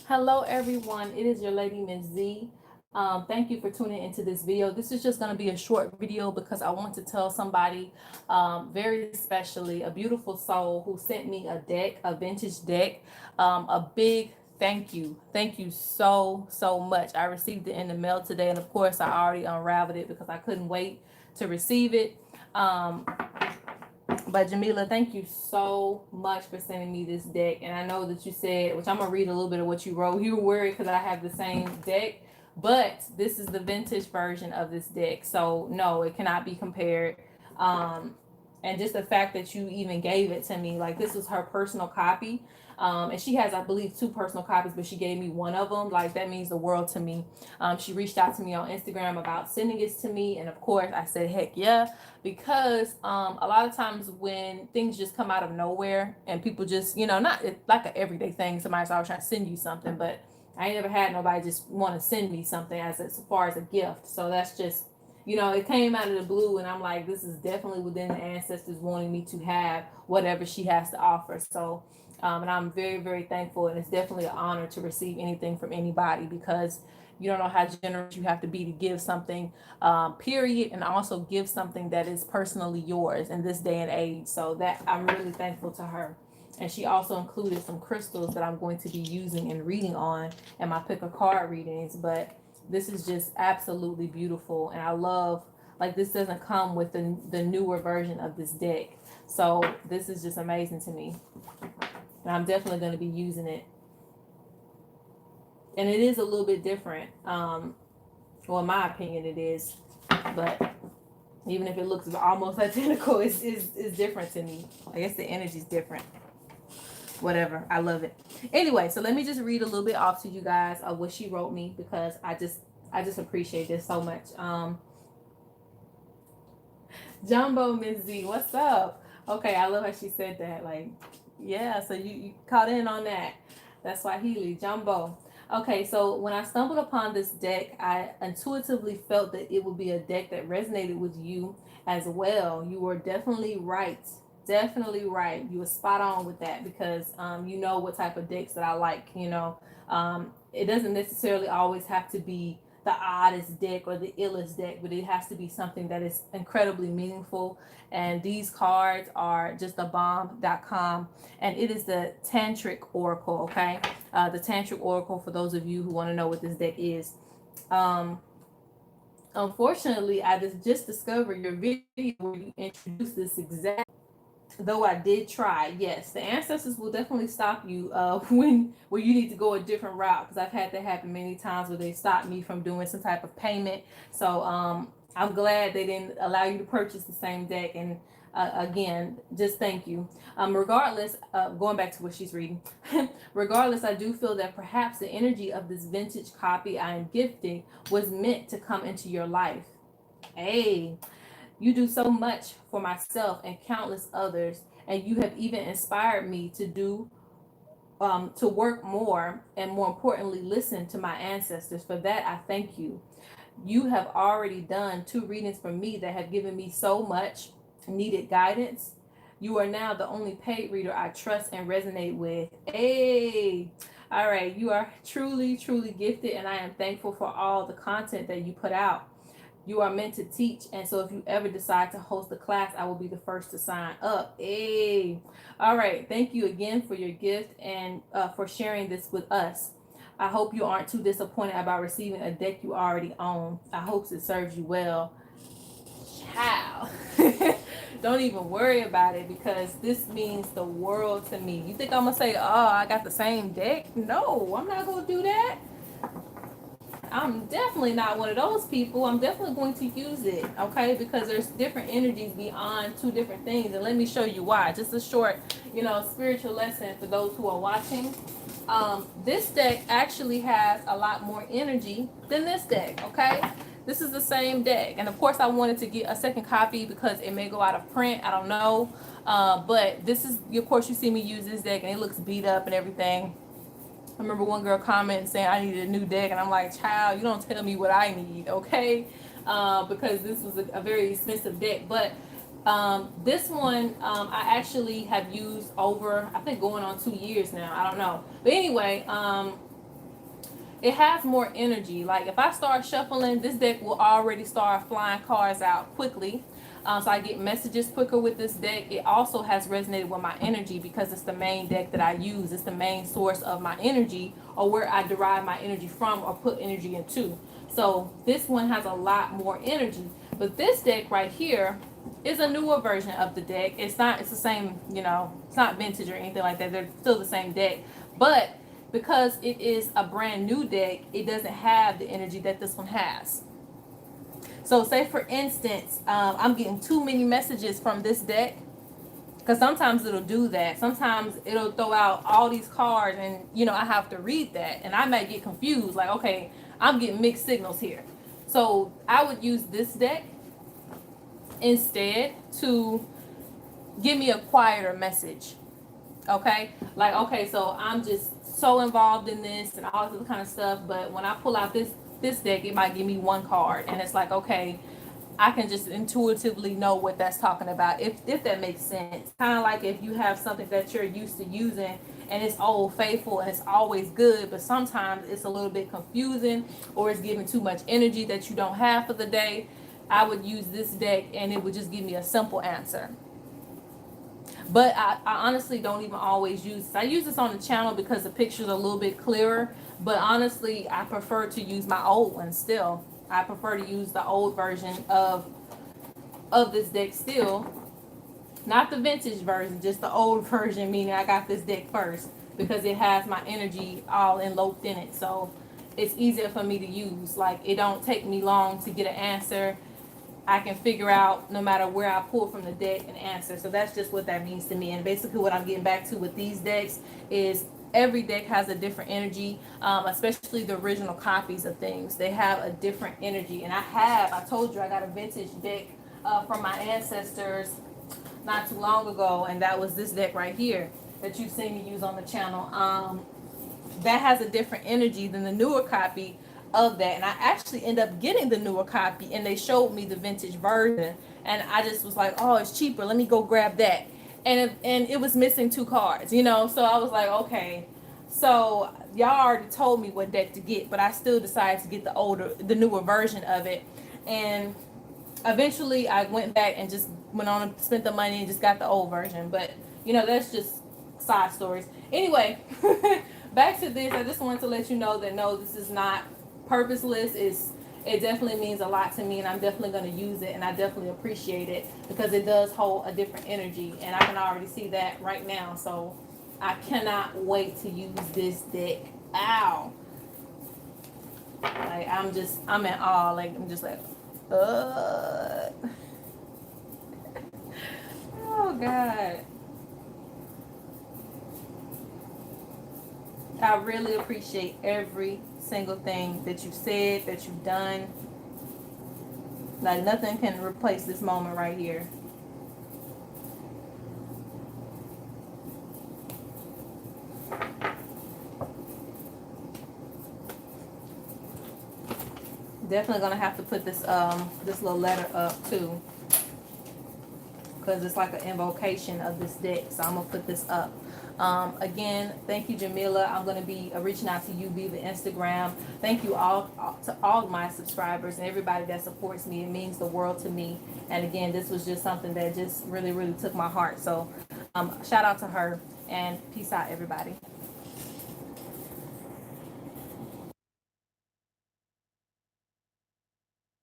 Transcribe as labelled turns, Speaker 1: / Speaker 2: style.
Speaker 1: Hello, everyone. It is your lady, Miss Z. Thank you for tuning into this video. This is just going to be a short video because I want to tell somebody very specially, a beautiful soul who sent me a deck, a vintage deck, a big thank you. Thank you so much. I received it in the mail today, and of course, I already unraveled it because I couldn't wait to receive it. Um, but Jamillah, thank you so much for sending me this deck. And I know that you said, which I'm gonna read a little bit of what you wrote. You were worried because I have the same deck, but this is the vintage version of this deck. So no, it cannot be compared. Um, and just the fact that you even gave it to me, like this was her personal copy. And she has, I believe, two personal copies, but she gave me one of them. Like that means the world to me. She reached out to me on Instagram about sending it to me, and of course, I said, "Heck yeah!" Because a lot of times when things just come out of nowhere and people just, not like an everyday thing, somebody's always trying to send you something, but I ain't never had nobody just want to send me something as far as a gift. So that's just, it came out of the blue, and I'm like, this is definitely within the ancestors wanting me to have whatever she has to offer. So, and I'm very thankful, and it's definitely an honor to receive anything from anybody because you don't know how generous you have to be to give something, period, and also give something that is personally yours in this day and age. So that I'm really thankful to her. And she also included some crystals that I'm going to be using and reading on in my pick a card readings. But this is just absolutely beautiful, and I love, like, this doesn't come with the newer version of this deck. So this is just amazing to me, and I'm definitely going to be using it. And it is a little bit different. Well, in my opinion, it is. But even if it looks almost identical, it's different to me. I guess the energy's different. Whatever. I love it. Anyway, so let me just read a little bit off to you guys of what she wrote me because I just appreciate this so much. Jumbo Miss Z, what's up? Okay, I love how she said that. Like, yeah, so you caught in on that. That's Swahili, Jumbo. Okay, so when I stumbled upon this deck, I intuitively felt that it would be a deck that resonated with you as well. You were definitely right. Definitely right. You were spot on with that because you know what type of decks that I like. It doesn't necessarily always have to be the oddest deck or the illest deck, but it has to be something that is incredibly meaningful. And these cards are just a bomb.com, and it is the Tantric Oracle. Okay, the Tantric Oracle, for those of you who want to know what this deck is. Um, Unfortunately, I just discovered your video where you introduced this exact. Though I did try, yes, the ancestors will definitely stop you when you need to go a different route, because I've had that happen many times where they stopped me from doing some type of payment. So I'm glad they didn't allow you to purchase the same deck. And again, just thank you. Regardless, going back to what she's reading, regardless, I do feel that perhaps the energy of this vintage copy I am gifting was meant to come into your life. Hey, you do so much for myself and countless others, and you have even inspired me to work more and, more importantly, listen to my ancestors. For that, I thank you. You have already done two readings for me that have given me so much needed guidance. You are now the only paid reader I trust and resonate with. Hey, all right, you are truly gifted, and I am thankful for all the content that you put out. You are meant to teach, and so if you ever decide to host a class, I will be the first to sign up. Hey, all right. Thank you again for your gift and for sharing this with us. I hope you aren't too disappointed about receiving a deck you already own. I hope it serves you well. Child. Don't even worry about it because this means the world to me. You think I'm gonna say, oh, I got the same deck? No, I'm not gonna do that. I'm definitely not one of those people. I'm definitely going to use it, okay? Because there's different energies beyond two different things. And let me show you why. Just a short, spiritual lesson for those who are watching. This deck actually has a lot more energy than this deck, okay? This is the same deck. And of course, I wanted to get a second copy because it may go out of print. I don't know. But this is, of course, you see me use this deck and it looks beat up and everything. I remember one girl commenting saying I needed a new deck, and I'm like, child, you don't tell me what I need, okay? Because this was a very expensive deck. But this one I actually have used over, I think, going on 2 years now. I don't know. But anyway, it has more energy. Like if I start shuffling, this deck will already start flying cards out quickly. So I get messages quicker with this deck. It also has resonated with my energy because it's the main deck that I use. It's the main source of my energy, or where I derive my energy from or put energy into. So this one has a lot more energy. But this deck right here is a newer version of the deck. It's not, it's the same, you know, it's not vintage or anything like that. They're still the same deck. But because it is a brand new deck, it doesn't have the energy that this one has. So say for instance, I'm getting too many messages from this deck, because sometimes it'll do that. Sometimes it'll throw out all these cards and, you know, I have to read that and I might get confused. Like, okay, I'm getting mixed signals here. So I would use this deck instead to give me a quieter message. Okay, like, okay, so I'm just so involved in this and all this other kind of stuff, but when I pull out this deck, it might give me one card and it's like, okay, I can just intuitively know what that's talking about, if that makes sense. Kind of like if you have something that you're used to using and it's old faithful and it's always good, but sometimes it's a little bit confusing or it's giving too much energy that you don't have for the day. I would use this deck and it would just give me a simple answer. But I honestly don't even always use this. I use this on the channel because the pictures are a little bit clearer. But honestly, I prefer to use my old one still. I prefer to use the old version of this deck still. Not the vintage version, just the old version, meaning I got this deck first. Because it has my energy all enveloped in it. So it's easier for me to use. Like, it don't take me long to get an answer. I can figure out no matter where I pull from the deck an answer. So that's just what that means to me. And basically what I'm getting back to with these decks is every deck has a different energy, especially the original copies of things. They have a different energy. And I told you I got a vintage deck from my ancestors not too long ago. And that was this deck right here that you've seen me use on the channel. That has a different energy than the newer copy of that, and I actually end up getting the newer copy and they showed me the vintage version and I just was like, oh, it's cheaper, let me go grab that. And it was missing two cards, you know, so I was like, okay, so y'all already told me what deck to get, but I still decided to get the newer version of it. And eventually I went back and just went on and spent the money and just got the old version. But you know, that's just side stories. Anyway, back to this. I just wanted to let you know that no, this is not purposeless. It definitely means a lot to me, and I'm definitely going to use it, and I definitely appreciate it because it does hold a different energy, and I can already see that right now. So I cannot wait to use this deck. Ow. Like, I'm in awe. Like, I'm just like, oh God. I really appreciate every single thing that you said, that you've done. Like, nothing can replace this moment right here. Definitely gonna have to put this this little letter up too, because it's like an invocation of this deck. So I'm gonna put this up. Again, thank you, Jamillah. I'm going to be reaching out to you via the Instagram. Thank you all to all my subscribers and everybody that supports me. It means the world to me. And again, this was just something that just really, really took my heart. So shout out to her and peace out, everybody.